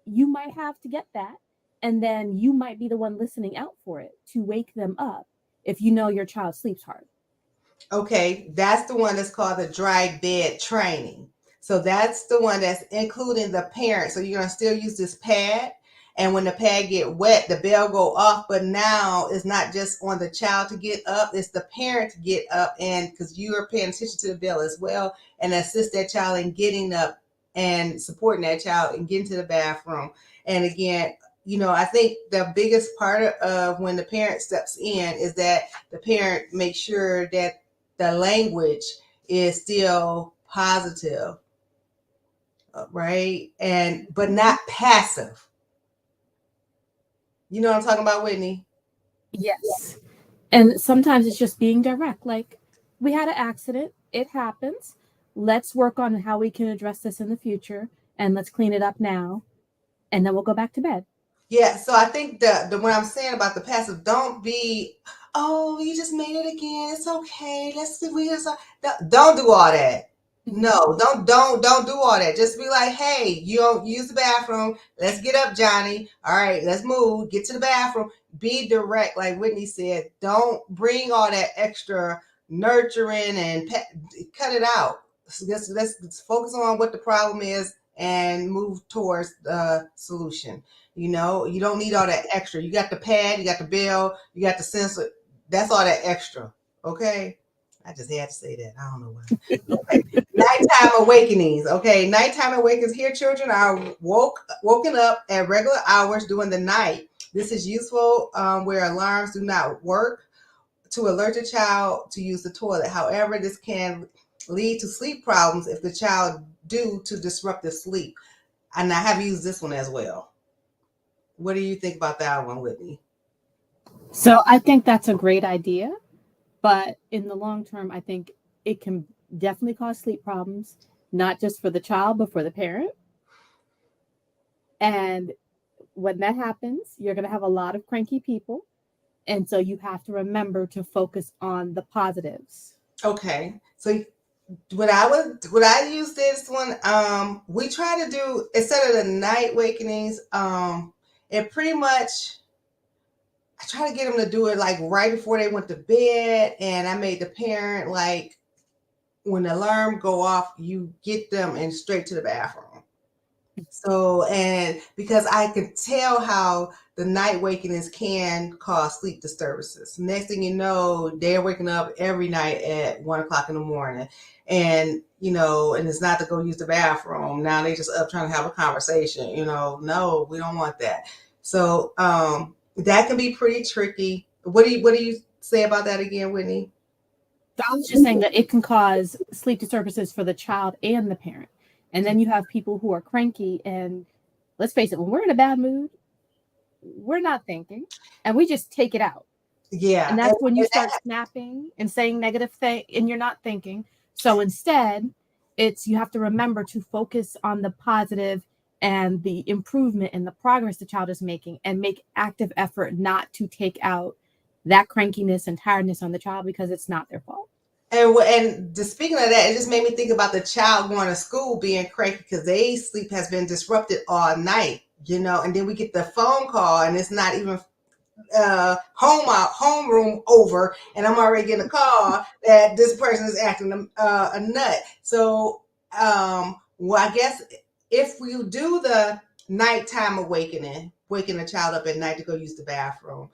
you might have to get that, and then you might be the one listening out for it to wake them up if you know your child sleeps hard. Okay, that's the one that's called the dry bed training. So that's the one that's including the parent. So you're going to still use this pad, and when the pad get wet, the bell go off, but now it's not just on the child to get up, it's the parent to get up, and because you are paying attention to the bell as well, and assist that child in getting up and supporting that child and getting to the bathroom. And again, I think the biggest part of when the parent steps in is that the parent makes sure that the language is still positive, right? But not passive. You know what I'm talking about, Whitney? Yes. And sometimes it's just being direct. Like, we had an accident. It happens. Let's work on how we can address this in the future. and let's clean it up now, and then we'll go back to bed. Yeah, so I think the what I'm saying about the passive, don't be, oh, you just made it again. It's okay. Let's see. Don't do all that. No, don't do all that. Just be like, hey, you don't use the bathroom. Let's get up, Johnny. All right, let's move. Get to the bathroom. Be direct, like Whitney said. Don't bring all that extra nurturing and cut it out. Let's focus on what the problem is and move towards the solution. You don't need all that extra. You got the pad, you got the bell, you got the sensor. That's all that extra. Okay. I just had to say that. I don't know why. Okay. Nighttime awakenings. Okay. Nighttime awakenings. Here, children are woken up at regular hours during the night. This is useful where alarms do not work to alert the child to use the toilet. However, this can lead to sleep problems if the child due to disruptive sleep. And I have used this one as well. What do you think about that one, Whitney? So I think that's a great idea, but in the long term, I think it can definitely cause sleep problems, not just for the child, but for the parent. And when that happens, you're going to have a lot of cranky people. And so you have to remember to focus on the positives. Okay. So what I use this one, we try to do, instead of the night awakenings, it pretty much, I try to get them to do it like right before they went to bed. And I made the parent, like, when the alarm go off, you get them and straight to the bathroom. So, and because I could tell how the night wakenings can cause sleep disturbances. Next thing you know, they're waking up every night at 1 o'clock in the morning. And, and it's not to go use the bathroom. Now they just up trying to have a conversation. No, we don't want that. So that can be pretty tricky. What do you say about that again, Whitney? I was just saying that it can cause sleep disturbances for the child and the parent. And then you have people who are cranky, and let's face it, when we're in a bad mood, we're not thinking, and we just take it out. Yeah. And that's when you start snapping and saying negative things, and you're not thinking. So instead, you have to remember to focus on the positive and the improvement and the progress the child is making, and make active effort not to take out that crankiness and tiredness on the child, because it's not their fault. And speaking of that, it just made me think about the child going to school being cranky because their sleep has been disrupted all night, and then we get the phone call and it's not even homeroom over, and I'm already getting a call that this person is acting a nut. So, well, I guess if we do the nighttime awakening, waking a child up at night to go use the bathroom,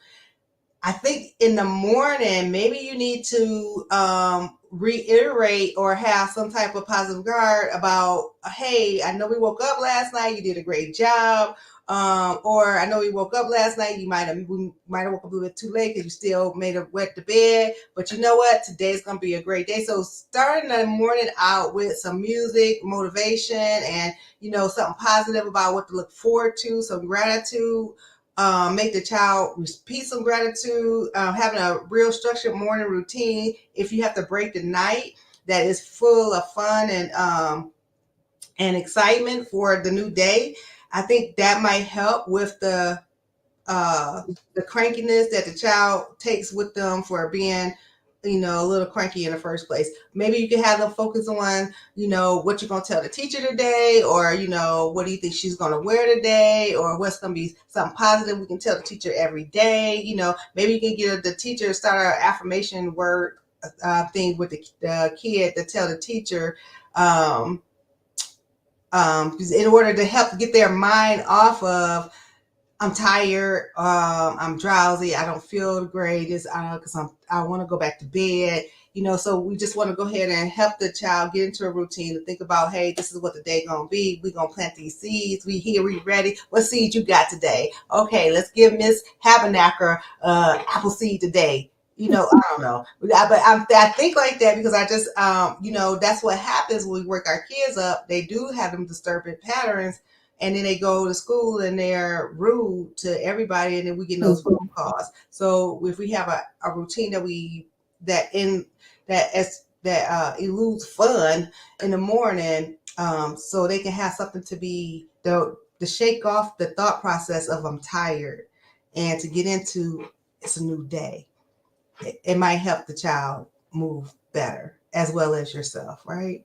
I think in the morning, maybe you need to reiterate or have some type of positive guard about, hey, I know we woke up last night. You did a great job. Or I know we woke up last night. We might have woke up a little bit too late because you still made a wet the bed. But you know what? Today's going to be a great day. So starting the morning out with some music, motivation, and, something positive about what to look forward to, some gratitude. Make the child repeat some gratitude, having a real structured morning routine. If you have to break the night, that is full of fun and excitement for the new day. I think that might help with the crankiness that the child takes with them for being, a little cranky in the first place. Maybe you can have them focus on, what you're going to tell the teacher today, or, what do you think she's going to wear today, or what's going to be something positive we can tell the teacher every day. Maybe you can get the teacher to start an affirmation word thing with the kid to tell the teacher, in order to help get their mind off of, I'm tired, I'm drowsy, I don't feel great, because I want to go back to bed. So we just want to go ahead and help the child get into a routine to think about, hey, this is what the day gonna be. We're gonna plant these seeds. We ready. What seed you got today? Okay, let's give Miss Habernacker apple seed today. I don't know, but I think like that because I just, that's what happens when we work our kids up. They do have them disturbing patterns, and then they go to school and they're rude to everybody, and then we get those phone calls. So if we have a routine that eludes fun in the morning, so they can have something to be to shake off the thought process of I'm tired, and to get into it's a new day. It might help the child move better as well as yourself, right?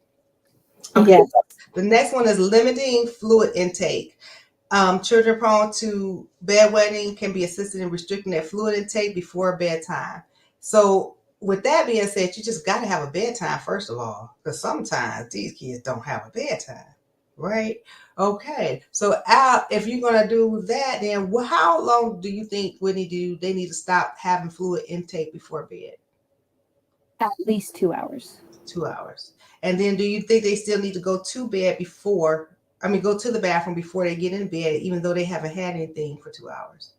Okay. Yes. The next one is limiting fluid intake. Children prone to bedwetting can be assisted in restricting their fluid intake before bedtime. So, with that being said, you just got to have a bedtime, first of all, because sometimes these kids don't have a bedtime, right? Okay, so if you're going to do that, then how long do you think, Whitney, do they need to stop having fluid intake before bed? At least 2 hours. 2 hours. And then do you think they still need to go to bed go to the bathroom before they get in bed, even though they haven't had anything for 2 hours?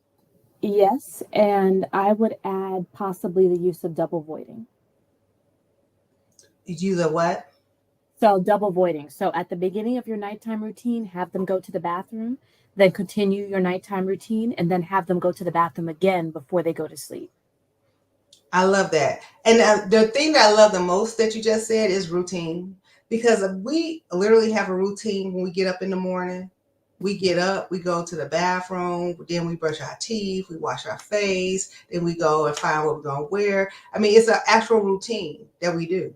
Yes, and I would add possibly the use of double voiding. You use a what? So double voiding. So at the beginning of your nighttime routine, have them go to the bathroom, then continue your nighttime routine, and then have them go to the bathroom again before they go to sleep. I love that. And the thing that I love the most that you just said is routine. Because we literally have a routine when we get up in the morning. We get up, we go to the bathroom, then we brush our teeth, we wash our face, then we go and find what we're going to wear. I mean, it's an actual routine that we do.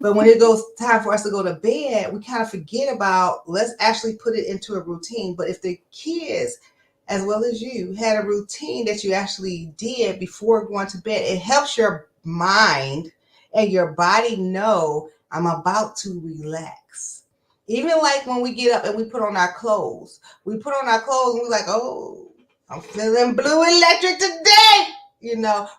But when it goes time for us to go to bed, we kind of forget about, let's actually put it into a routine. But if the kids, as well as you, had a routine that you actually did before going to bed, it helps your mind and your body know I'm about to relax. Even like when we get up and we put on our clothes, and we're like, oh, I'm feeling blue electric today.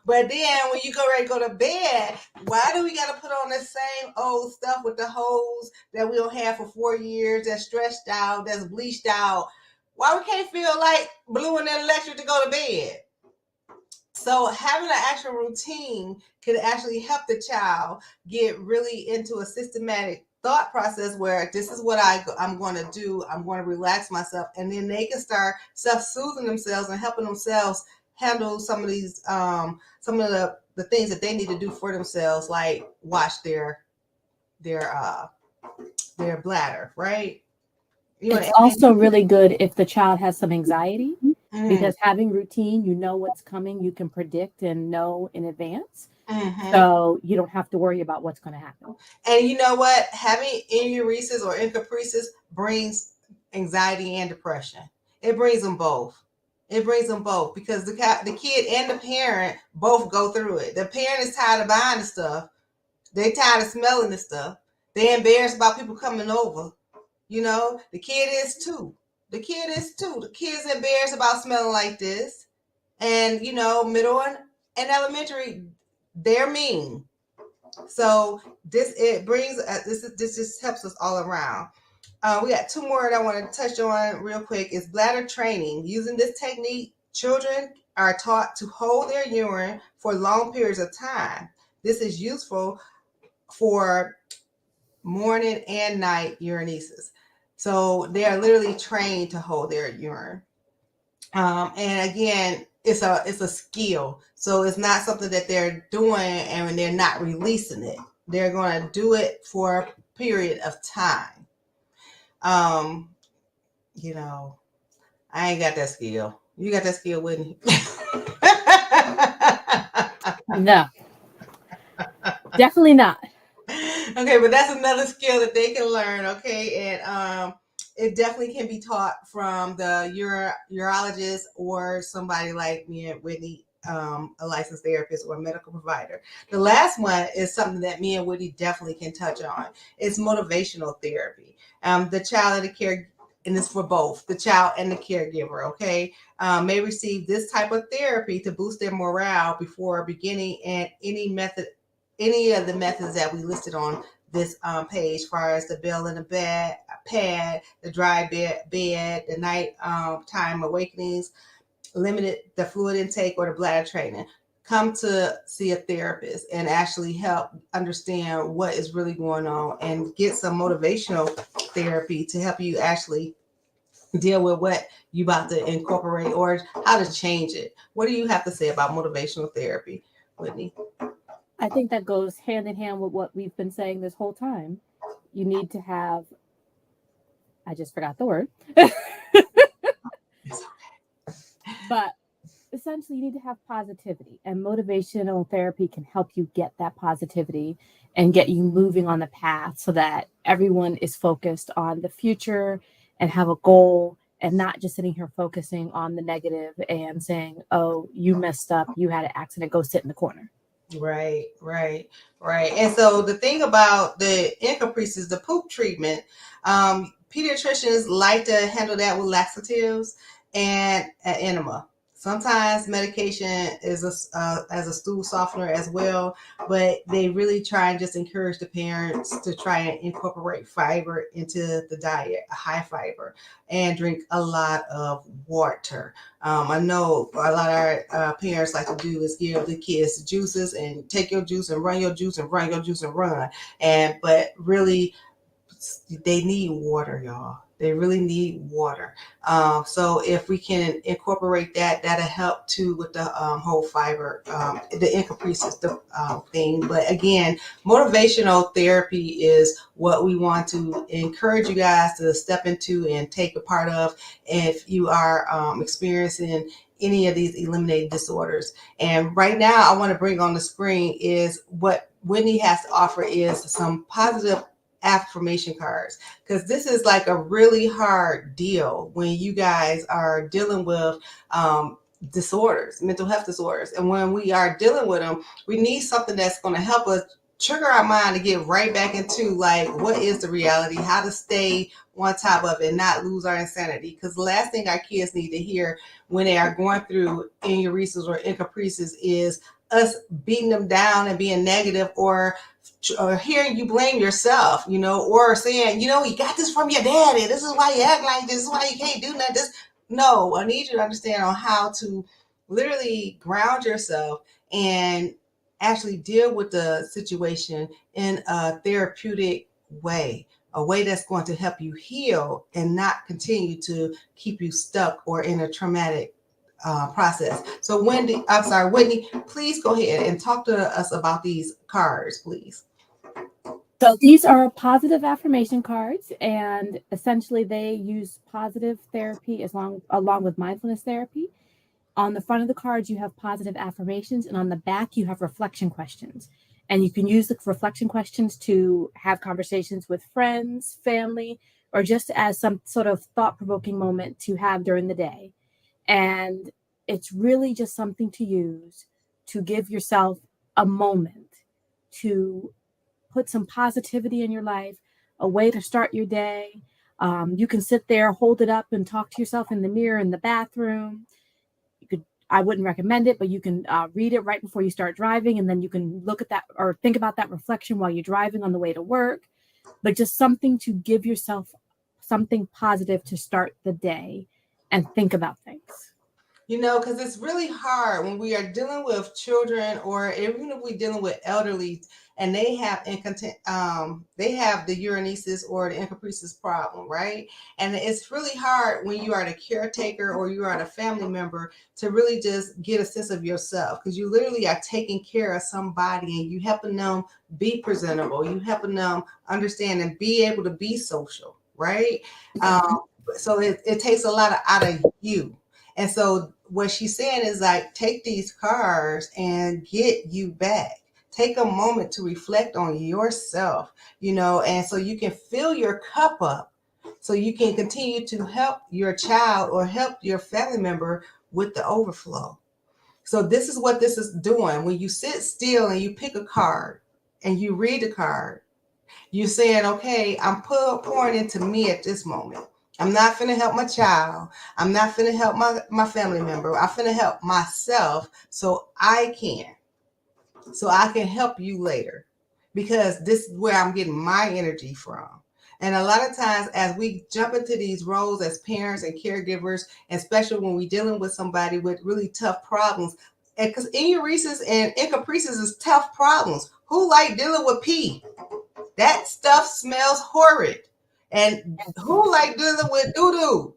But then when you go ready to go to bed, why do we got to put on the same old stuff with the hose that we don't have for 4 years, that's stretched out, that's bleached out? Why we can't feel like blue and electric to go to bed? So having an actual routine could actually help the child get really into a systematic thought process where this is what I'm going to do. I'm going to relax myself, and then they can start self-soothing themselves and helping themselves handle some of these some of the things that they need to do for themselves, like wash their bladder, right? It's also really good if the child has some anxiety, because Mm-hmm. having routine, you know what's coming, you can predict and know in advance. Mm-hmm. So you don't have to worry about what's going to happen. And you know what? Having Enuresis or Encopresis brings anxiety and depression. It brings them both. It brings them both because the kid and the parent both go through it. The parent is tired of buying the stuff. They tired of smelling the stuff. They embarrassed about people coming over. The kid is too. The kid is too. The kid's embarrassed about smelling like this. And middle and elementary, they're mean. So this just helps us all around. We got two more that I want to touch on real quick. Is bladder training. Using this technique, children are taught to hold their urine for long periods of time. This is useful for morning and night urenesis. So they are literally trained to hold their urine. And again, it's a skill. So it's not something that they're doing and they're not releasing it. They're going to do it for a period of time. Um, I ain't got that skill. You got that skill, Whitney? No, definitely not. Okay, but that's another skill that they can learn. Okay, and it definitely can be taught from the urologist or somebody like me and Whitney, a licensed therapist or a medical provider. The last one is something that me and Whitney definitely can touch on. It's motivational therapy. The child and the care, and it's for both the child and the caregiver. Okay, may receive this type of therapy to boost their morale before beginning and any of the methods that we listed on this page, as far as the bell in the bed, pad, the dry bed, the night time awakenings, limited the fluid intake, or the bladder training. Come to see a therapist and actually help understand what is really going on and get some motivational therapy to help you actually deal with what you about to incorporate or how to change it. What do you have to say about motivational therapy, Whitney? I think that goes hand in hand with what we've been saying this whole time. You need to have I just forgot the word. But essentially, you need to have positivity, and motivational therapy can help you get that positivity and get you moving on the path so that everyone is focused on the future and have a goal and not just sitting here focusing on the negative and saying, oh, you messed up, you had an accident, go sit in the corner. Right, right, right. And so the thing about the Encopresis, the poop treatment, pediatricians like to handle that with laxatives and an enema. Sometimes medication is as a stool softener as well, but they really try and just encourage the parents to try and incorporate fiber into the diet, a high fiber, and drink a lot of water. I know a lot of our parents like to do is give the kids juices and take your juice and run your juice and run your juice and run. But really, they need water, y'all. They really need water. So if we can incorporate that, that'll help too with the whole fiber, the Encopresis thing. But again, motivational therapy is what we want to encourage you guys to step into and take a part of if you are experiencing any of these eliminating disorders. And right now, I want to bring on the screen is what Whitney has to offer is some positive affirmation cards, because this is like a really hard deal when you guys are dealing with disorders, mental health disorders. And when we are dealing with them, we need something that's going to help us trigger our mind to get right back into like what is the reality, how to stay on top of it and not lose our insanity. Because the last thing our kids need to hear when they are going through Enuresis or Encopresis is us beating them down and being negative, or hearing you blame yourself, or saying, you got this from your daddy. This is why you act like this. This is why you can't do nothing. No, I need you to understand on how to literally ground yourself and actually deal with the situation in a therapeutic way, a way that's going to help you heal and not continue to keep you stuck or in a traumatic process. So Whitney, please go ahead and talk to us about these cards, please. So these are positive affirmation cards, and essentially they use positive therapy along with mindfulness therapy. On the front of the cards, you have positive affirmations, and on the back, you have reflection questions. And you can use the reflection questions to have conversations with friends, family, or just as some sort of thought-provoking moment to have during the day. And it's really just something to use to give yourself a moment to put some positivity in your life, a way to start your day. You can sit there, hold it up, and talk to yourself in the mirror in the bathroom. I wouldn't recommend it, but you can read it right before you start driving, and then you can look at that or think about that reflection while you're driving on the way to work. But just something to give yourself something positive to start the day and think about things. Because it's really hard when we are dealing with children, or even if we're dealing with elderly, and they have they have the Urenesis or the Encopresis problem, right? And it's really hard when you are the caretaker or you are the family member to really just get a sense of yourself, because you literally are taking care of somebody and you helping them be presentable, you helping them understand and be able to be social, right? So it takes a lot out of you. And so what she's saying is like, take these cards and get you back. Take a moment to reflect on yourself, and so you can fill your cup up so you can continue to help your child or help your family member with the overflow. So this is what this is doing. When you sit still and you pick a card and you read the card, you're saying, okay, I'm pouring into me at this moment. I'm not finna help my child. I'm not finna help my family member. I'm finna help myself so I can help you later, because this is where I'm getting my energy from. And a lot of times as we jump into these roles as parents and caregivers, especially when we're dealing with somebody with really tough problems, and because Enuresis and Encopresis is tough problems. Who like dealing with pee? That stuff smells horrid. And who like dealing with doo-doo?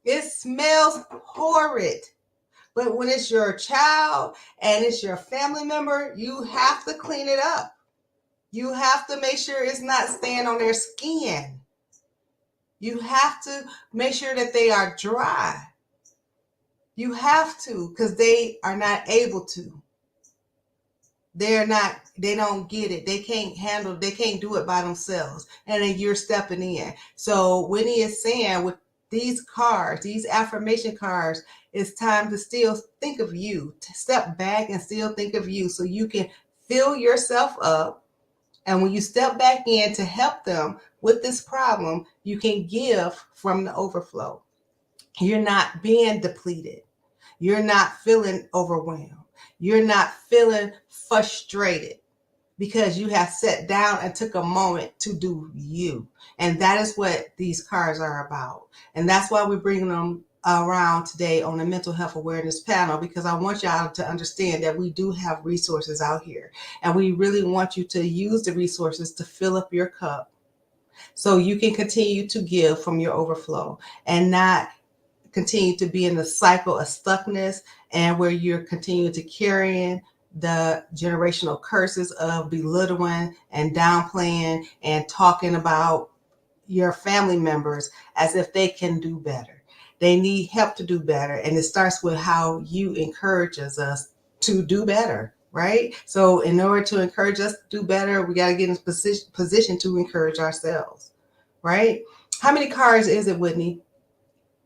It smells horrid. But when it's your child and it's your family member, you have to clean it up. You have to make sure it's not staying on their skin. You have to make sure that they are dry. You have to, because they are not able to. They don't get it. They can't do it by themselves. And then you're stepping in. So Whitney is saying with these cards, these affirmation cards, it's time to still think of you, to step back and still think of you so you can fill yourself up. And when you step back in to help them with this problem, you can give from the overflow. You're not being depleted. You're not feeling overwhelmed. You're not feeling frustrated because you have sat down and took a moment to do you. And that is what these cards are about. And that's why we're bringing them around today on the mental health awareness panel, because I want y'all to understand that we do have resources out here. And we really want you to use the resources to fill up your cup so you can continue to give from your overflow and not continue to be in the cycle of stuckness and where you're continuing to carrying the generational curses of belittling and downplaying and talking about your family members as if they can do better. They need help to do better. And it starts with how you encourages us to do better, right? So in order to encourage us to do better, we got to get in position to encourage ourselves, right? How many cards is it, Whitney?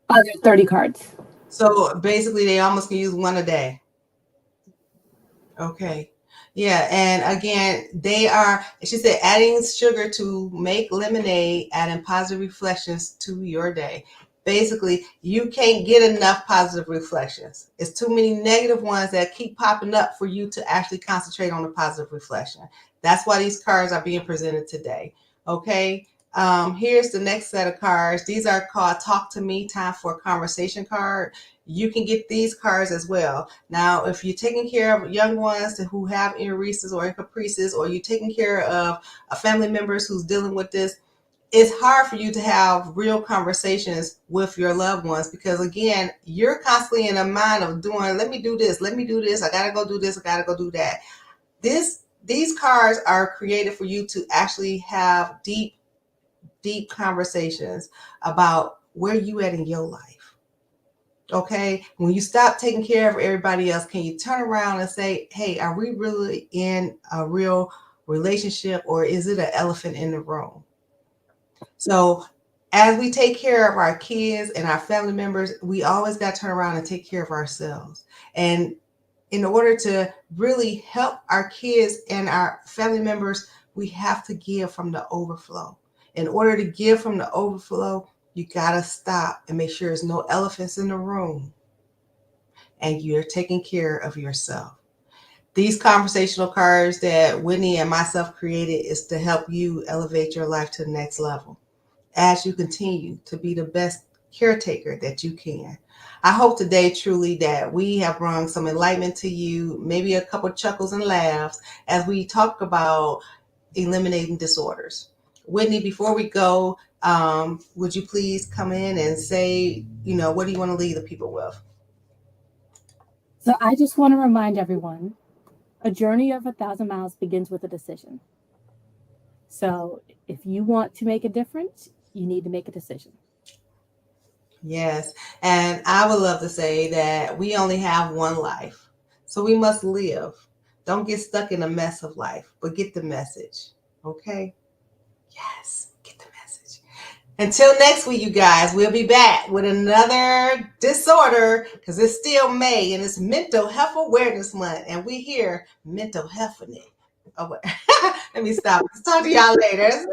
There's 30 cards. So basically, they almost can use one a day. Okay. Yeah. And again, she said, adding sugar to make lemonade, adding positive reflections to your day. Basically, you can't get enough positive reflections. It's too many negative ones that keep popping up for you to actually concentrate on the positive reflection. That's why these cards are being presented today. Okay. Here's the next set of cards. These are called Talk to Me, Time for a Conversation card. You can get these cards as well. Now, if you're taking care of young ones who have Enuresis or Encopresis, or you're taking care of family members who's dealing with this, it's hard for you to have real conversations with your loved ones because, again, you're constantly in a mind of doing, let me do this, I gotta go do this, I gotta go do that. These cards are created for you to actually have deep conversations about where you at in your life. Okay, when you stop taking care of everybody else, can you turn around and say, hey, are we really in a real relationship, or is it an elephant in the room? So as we take care of our kids and our family members, we always got to turn around and take care of ourselves. And in order to really help our kids and our family members, we have to give from the overflow. In order to give from the overflow, you got to stop and make sure there's no elephants in the room and you're taking care of yourself. These conversational cards that Whitney and myself created is to help you elevate your life to the next level as you continue to be the best caretaker that you can. I hope today truly that we have brought some enlightenment to you, maybe a couple chuckles and laughs as we talk about eliminating disorders. Whitney, before we go, would you please come in and say, what do you want to leave the people with? So I just want to remind everyone, a journey of 1,000 miles begins with a decision. So if you want to make a difference, you need to make a decision. Yes. And I would love to say that we only have one life. So we must live. Don't get stuck in the mess of life, but get the message. Okay? Yes. Get the message. Until next week, you guys, we'll be back with another disorder because it's still May and it's Mental Health Awareness Month. And we hear mental health in it. Oh, let me stop. Let's talk to y'all later.